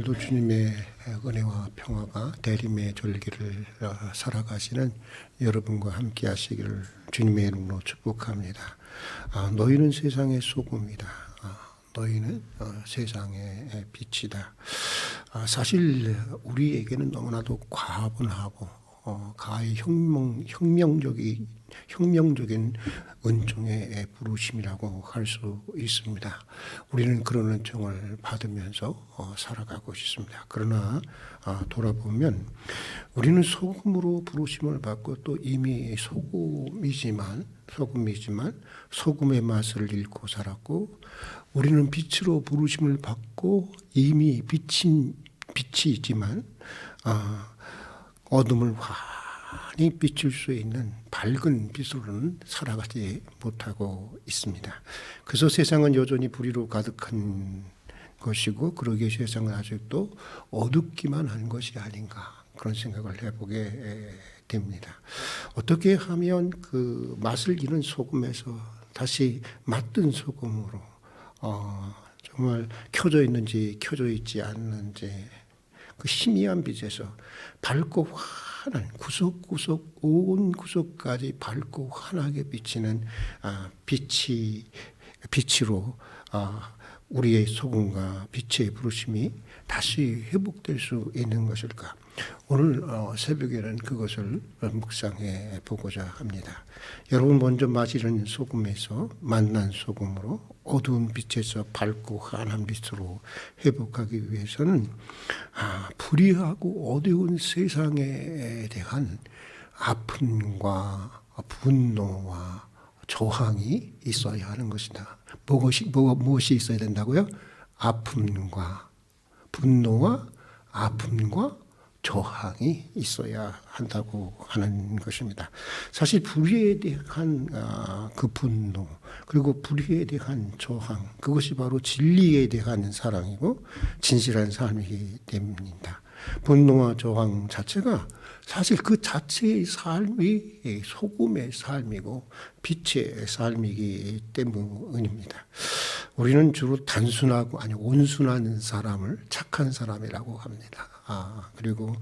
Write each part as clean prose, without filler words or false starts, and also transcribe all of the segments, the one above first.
오늘도 주님의 은혜와 평화가 대림의 절기를 살아가시는 여러분과 함께 하시기를 주님의 이름으로 축복합니다. 너희는 세상의 소금이다. 너희는 세상의 빛이다. 사실 우리에게는 너무나도 과분하고 가히 혁명적인 은총의 부르심이라고 할 수 있습니다. 우리는 그런 은총을 받으면서 살아가고 있습니다. 그러나 돌아보면 우리는 소금으로 부르심을 받고 또 이미 소금이지만 소금의 맛을 잃고 살았고, 우리는 빛으로 부르심을 받고 이미 빛이지만 어둠을 환히 비출 수 있는 밝은 빛으로는 살아가지 못하고 있습니다. 그래서 세상은 여전히 불의로 가득한 것이고, 그러기에 세상은 아직도 어둡기만 한 것이 아닌가, 그런 생각을 해보게 됩니다. 어떻게 하면 그 맛을 잃은 소금에서 다시 맛든 소금으로 정말 켜져 있는지 켜져 있지 않는지 그 희미한 빛에서 밝고 환한 구석구석 온 구석까지 밝고 환하게 비치는 빛으로 우리의 소금과 빛의 부르심이 다시 회복될 수 있는 것일까? 오늘 새벽에는 그것을 묵상해 보고자 합니다. 여러분, 먼저 맛이른 소금에서 만난 소금으로 어두운 빛에서 밝고 환한 빛으로 회복하기 위해서는 불의하고 어두운 세상에 대한 아픔과 분노와 저항이 있어야 하는 것이다. 무엇이 있어야 된다고요? 아픔과 분노와 아픔과 저항이 있어야 한다고 하는 것입니다. 사실 불의에 대한 그 분노, 그리고 불의에 대한 저항, 그것이 바로 진리에 대한 사랑이고 진실한 삶이기 때문입니다. 분노와 저항 자체가 사실 그 자체의 삶이 소금의 삶이고 빛의 삶이기 때문입니다. 우리는 주로 단순하고 온순한 사람을 착한 사람이라고 합니다. 그리고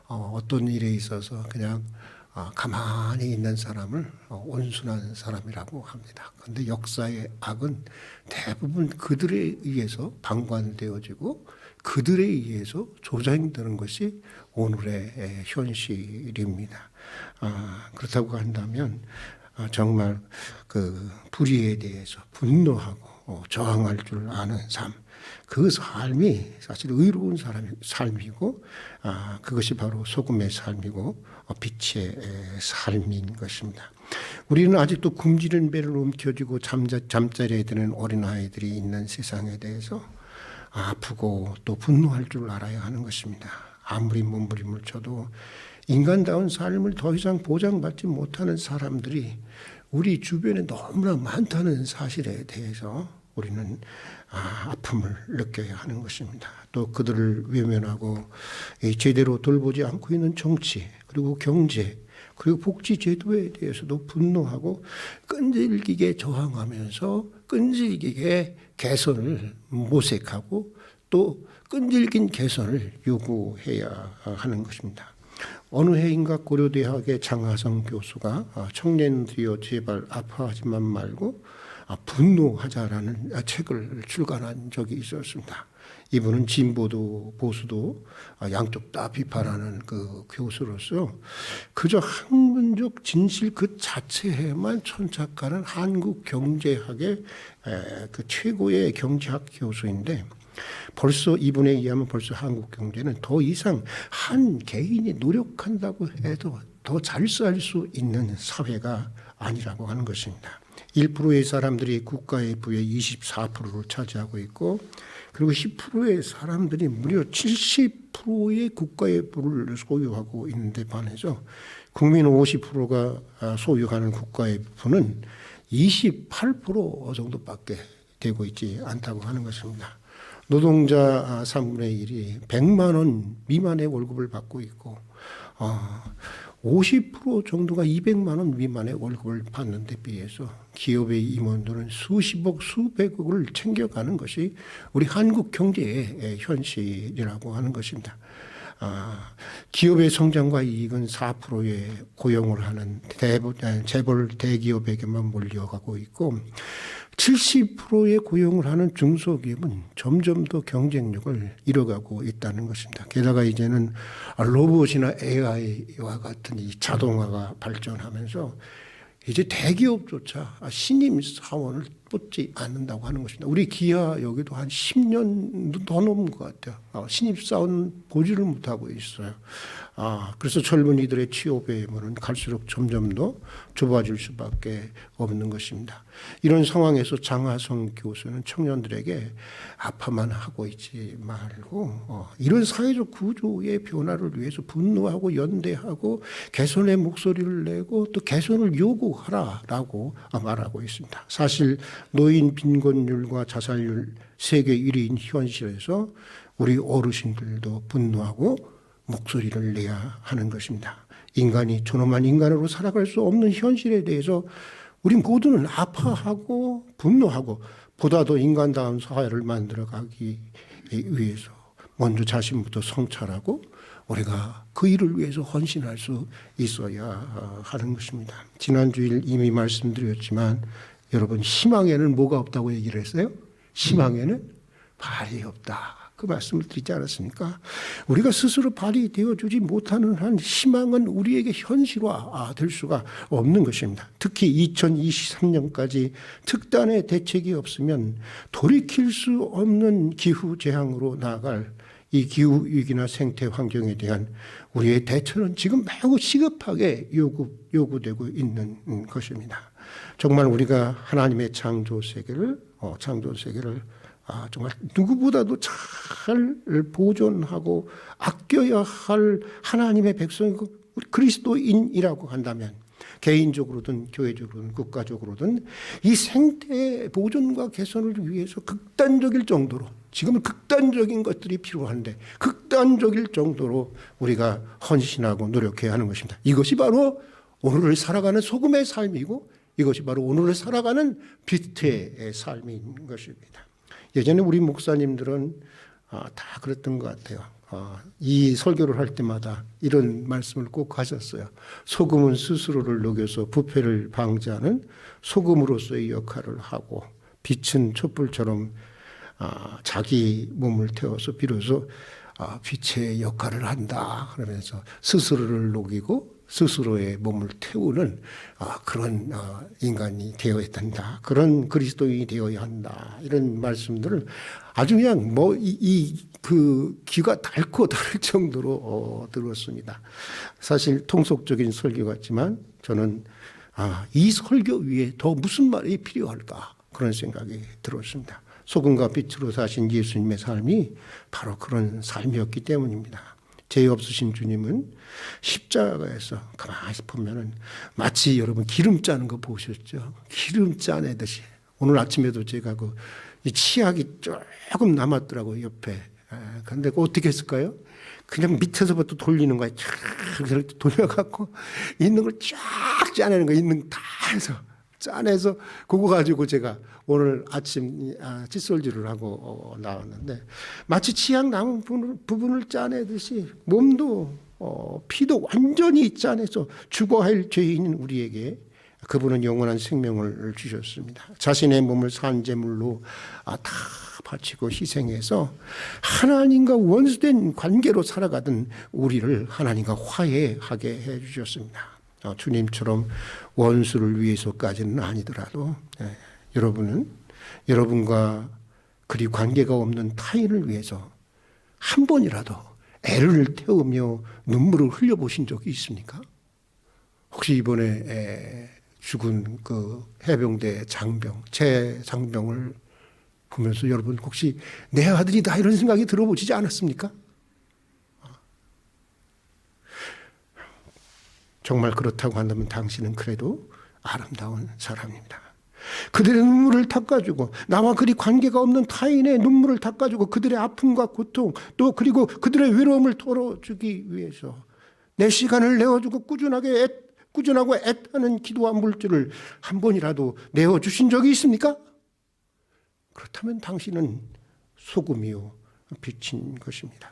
어떤 일에 있어서 그냥 가만히 있는 사람을 온순한 사람이라고 합니다. 그런데 역사의 악은 대부분 그들에 의해서 방관되어지고 그들에 의해서 조장되는 것이 오늘의 현실입니다. 그렇다고 한다면 정말 그 불의에 대해서 분노하고 저항할 줄 아는 삶, 그 삶이 사실 의로운 삶이고 그것이 바로 소금의 삶이고 빛의 삶인 것입니다. 우리는 아직도 굶주린 배를 움켜쥐고 잠자리에 드는 어린아이들이 있는 세상에 대해서 아프고 또 분노할 줄 알아야 하는 것입니다. 아무리 몸부림을 쳐도 인간다운 삶을 더 이상 보장받지 못하는 사람들이 우리 주변에 너무나 많다는 사실에 대해서 우리는 아픔을 느껴야 하는 것입니다. 또 그들을 외면하고 제대로 돌보지 않고 있는 정치, 그리고 경제, 그리고 복지 제도에 대해서도 분노하고 끈질기게 저항하면서 끈질기게 개선을 모색하고 또 끈질긴 개선을 요구해야 하는 것입니다. 어느 해인가 고려대학의 장하성 교수가 청년들이여 제발 아파하지만 말고 분노하자라는 책을 출간한 적이 있었습니다. 이분은 진보도 보수도 양쪽 다 비판하는 그 교수로서 그저 학문적 진실 그 자체에만 천착하는 한국 경제학의 그 최고의 경제학 교수인데, 벌써 이분에 의하면 벌써 한국 경제는 더 이상 한 개인이 노력한다고 해도 더 잘 살 수 있는 사회가 아니라고 하는 것입니다. 1%의 사람들이 국가의 부의 24%를 차지하고 있고, 그리고 10%의 사람들이 무려 70%의 국가의 부를 소유하고 있는데 반해서 국민 50%가 소유하는 국가의 부는 28% 정도밖에 되고 있지 않다고 하는 것입니다. 노동자 3분의 1이 100만 원 미만의 월급을 받고 있고 50% 정도가 200만 원 미만의 월급을 받는 데 비해서 기업의 임원들은 수십억, 수백억을 챙겨가는 것이 우리 한국 경제의 현실이라고 하는 것입니다. 기업의 성장과 이익은 4%의 고용을 하는 재벌 대기업에게만 몰려가고 있고 70%의 고용을 하는 중소기업은 점점 더 경쟁력을 잃어가고 있다는 것입니다. 게다가 이제는 로봇이나 AI와 같은 이 자동화가 발전하면서 이제 대기업조차 신임 사원을 뽑지 않는다고 하는 것입니다. 우리 기아 여기도 한 10년 더 넘은 것 같아요. 신입 사원 보지를 못하고 있어요. 그래서 젊은이들의 취업의 문은 갈수록 점점 더 좁아질 수밖에 없는 것입니다. 이런 상황에서 장하성 교수는 청년들에게 아파만 하고 있지 말고 이런 사회적 구조의 변화를 위해서 분노하고 연대하고 개선의 목소리를 내고 또 개선을 요구하라라고 말하고 있습니다. 사실 노인 빈곤율과 자살률 세계 1위인 현실에서 우리 어르신들도 분노하고 목소리를 내야 하는 것입니다. 인간이 존엄한 인간으로 살아갈 수 없는 현실에 대해서 우리 모두는 아파하고 분노하고 보다 더 인간다운 사회를 만들어가기 위해서 먼저 자신부터 성찰하고 우리가 그 일을 위해서 헌신할 수 있어야 하는 것입니다. 지난주일 이미 말씀드렸지만 여러분 희망에는 뭐가 없다고 얘기를 했어요? 희망에는 발이 없다. 그 말씀을 드리지 않았습니까? 우리가 스스로 발휘되어 주지 못하는 한 희망은 우리에게 현실화 될 수가 없는 것입니다. 특히 2023년까지 특단의 대책이 없으면 돌이킬 수 없는 기후재앙으로 나아갈 이 기후위기나 생태 환경에 대한 우리의 대처는 지금 매우 시급하게 요구되고 있는 것입니다. 정말 우리가 하나님의 창조 세계를 정말 누구보다도 잘 보존하고 아껴야 할 하나님의 백성 그리스도인이라고 한다면 개인적으로든 교회적으로든 국가적으로든 이 생태 보존과 개선을 위해서 극단적일 정도로 지금은 극단적인 것들이 필요한데 극단적일 정도로 우리가 헌신하고 노력해야 하는 것입니다. 이것이 바로 오늘을 살아가는 소금의 삶이고 이것이 바로 오늘을 살아가는 빛의 삶인 것입니다. 예전에 우리 목사님들은 다 그랬던 것 같아요. 이 설교를 할 때마다 이런 말씀을 꼭 하셨어요. 소금은 스스로를 녹여서 부패를 방지하는 소금으로서의 역할을 하고 빛은 촛불처럼 자기 몸을 태워서 비로소 빛의 역할을 한다. 그러면서 스스로를 녹이고 스스로의 몸을 태우는 그런 인간이 되어야 된다. 그런 그리스도인이 되어야 한다. 이런 말씀들을 아주 그냥 그 귀가 닳고 닳을 정도로 들었습니다. 사실 통속적인 설교 같지만 저는 이 설교 위에 더 무슨 말이 필요할까 그런 생각이 들었습니다. 소금과 빛으로 사신 예수님의 삶이 바로 그런 삶이었기 때문입니다. 죄 없으신 주님은 십자가에서 가만히 보면은 마치 여러분 기름 짜는 거 보셨죠? 기름 짜내듯이 오늘 아침에도 제가 이 치약이 조금 남았더라고요 옆에. 그런데 어떻게 했을까요? 그냥 밑에서부터 돌리는 거예요. 쫙 돌려갖고 있는 걸 쫙 짜내는 거예요. 있는 다 해서 짜내서 그거 가지고 제가 오늘 아침 칫솔질을 하고 나왔는데 마치 치약 남은 부분을 짜내듯이 몸도 피도 완전히 짜내서 죽어야 할 죄인인 우리에게 그분은 영원한 생명을 주셨습니다. 자신의 몸을 산제물로 다 바치고 희생해서 하나님과 원수된 관계로 살아가던 우리를 하나님과 화해하게 해주셨습니다. 주님처럼 원수를 위해서까지는 아니더라도 여러분은 여러분과 그리 관계가 없는 타인을 위해서 한 번이라도 애를 태우며 눈물을 흘려보신 적이 있습니까? 혹시 이번에 죽은 그 해병대 장병, 제 장병을 보면서 여러분 혹시 내 아들이다 이런 생각이 들어보시지 않았습니까? 정말 그렇다고 한다면 당신은 그래도 아름다운 사람입니다. 그들의 눈물을 닦아주고 나와 그리 관계가 없는 타인의 눈물을 닦아주고 그들의 아픔과 고통 또 그리고 그들의 외로움을 털어주기 위해서 내 시간을 내어주고 꾸준하고 애타는 기도와 물질을 한 번이라도 내어주신 적이 있습니까? 그렇다면 당신은 소금이요 빛인 것입니다.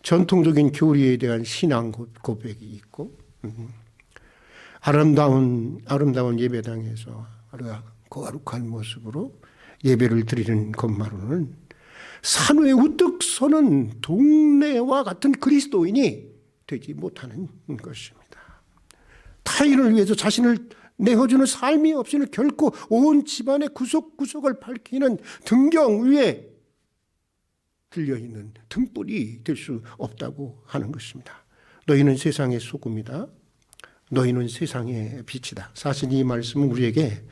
전통적인 교리에 대한 신앙 고백이 있고 아름다운 예배당에서 거룩한 모습으로 예배를 드리는 것만으로는 산 위에 우뚝 서는 동네와 같은 그리스도인이 되지 못하는 것입니다. 타인을 위해서 자신을 내어주는 삶이 없이는 결코 온 집안의 구석구석을 밝히는 등경 위에 들려있는 등불이 될 수 없다고 하는 것입니다. 너희는 세상의 소금이다. 너희는 세상의 빛이다. 사실 이 말씀은 우리에게는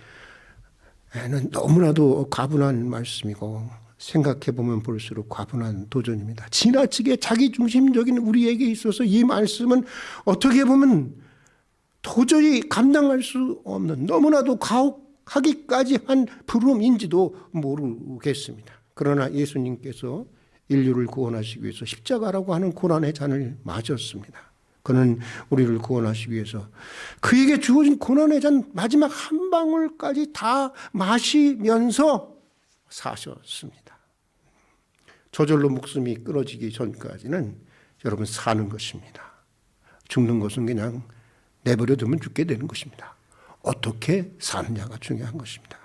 너무나도 과분한 말씀이고 생각해보면 볼수록 과분한 도전입니다. 지나치게 자기중심적인 우리에게 있어서 이 말씀은 어떻게 보면 도저히 감당할 수 없는 너무나도 가혹하기까지 한 부름인지도 모르겠습니다. 그러나 예수님께서 인류를 구원하시기 위해서 십자가라고 하는 고난의 잔을 마셨습니다. 그는 우리를 구원하시기 위해서 그에게 주어진 고난의 잔 마지막 한 방울까지 다 마시면서 사셨습니다. 저절로 목숨이 끊어지기 전까지는 여러분 사는 것입니다. 죽는 것은 그냥 내버려 두면 죽게 되는 것입니다. 어떻게 사느냐가 중요한 것입니다.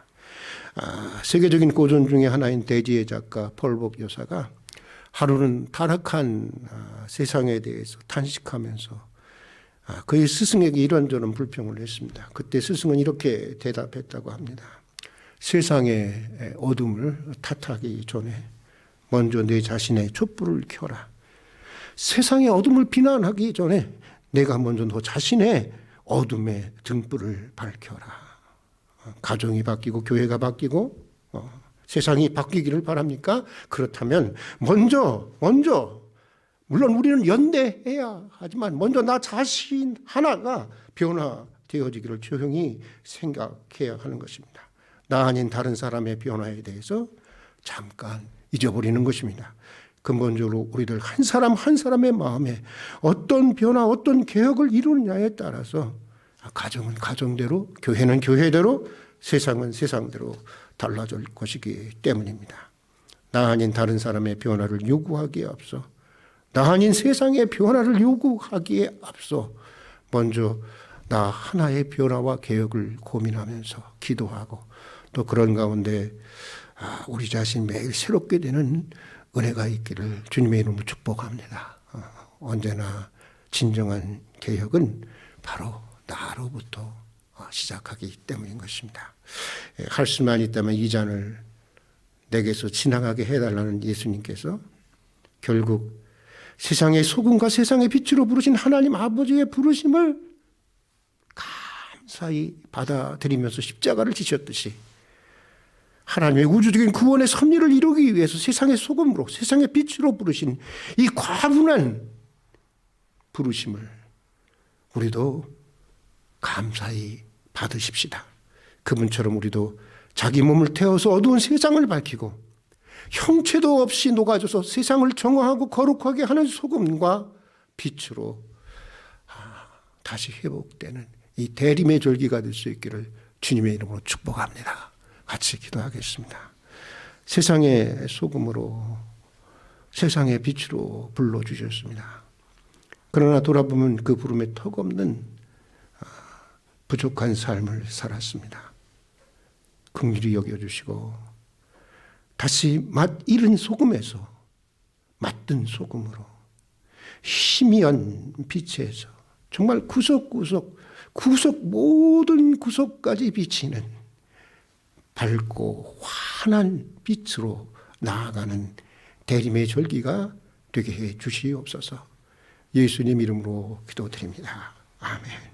세계적인 고전 중에 하나인 대지의 작가 폴복 여사가 하루는 타락한 세상에 대해서 탄식하면서 그의 스승에게 이런저런 불평을 했습니다. 그때 스승은 이렇게 대답했다고 합니다. 세상의 어둠을 탓하기 전에 먼저 내 자신의 촛불을 켜라. 세상의 어둠을 비난하기 전에 내가 먼저 너 자신의 어둠의 등불을 밝혀라. 가정이 바뀌고 교회가 바뀌고 세상이 바뀌기를 바랍니까? 그렇다면 먼저 물론 우리는 연대해야 하지만 먼저 나 자신 하나가 변화되어지기를 조용히 생각해야 하는 것입니다. 나 아닌 다른 사람의 변화에 대해서 잠깐 잊어버리는 것입니다. 근본적으로 우리들 한 사람 한 사람의 마음에 어떤 변화, 어떤 개혁을 이루느냐에 따라서 가정은 가정대로, 교회는 교회대로, 세상은 세상대로 달라질 것이기 때문입니다. 나 아닌 다른 사람의 변화를 요구하기에 앞서, 나 아닌 세상의 변화를 요구하기에 앞서 먼저 나 하나의 변화와 개혁을 고민하면서 기도하고 또 그런 가운데 우리 자신 매일 새롭게 되는 은혜가 있기를 주님의 이름으로 축복합니다. 언제나 진정한 개혁은 바로 나로부터 시작하기 때문인 것입니다. 할 수만 있다면 이 잔을 내게서 지나가게 해달라는 예수님께서 결국 세상의 소금과 세상의 빛으로 부르신 하나님 아버지의 부르심을 감사히 받아들이면서 십자가를 지셨듯이 하나님의 우주적인 구원의 섭리를 이루기 위해서 세상의 소금으로 세상의 빛으로 부르신 이 과분한 부르심을 우리도 감사히 받으십시다. 그분처럼 우리도 자기 몸을 태워서 어두운 세상을 밝히고 형체도 없이 녹아져서 세상을 정화하고 거룩하게 하는 소금과 빛으로 다시 회복되는 이 대림의 절기가 될 수 있기를 주님의 이름으로 축복합니다. 같이 기도하겠습니다. 세상의 소금으로 세상의 빛으로 불러주셨습니다. 그러나 돌아보면 그 부름에 턱없는 부족한 삶을 살았습니다. 긍휼히 여겨주시고 다시 맛 잃은 소금에서 맛든 소금으로 희미한 빛에서 정말 구석구석 모든 구석까지 비치는 밝고 환한 빛으로 나아가는 대림의 절기가 되게 해 주시옵소서. 예수님 이름으로 기도드립니다. 아멘.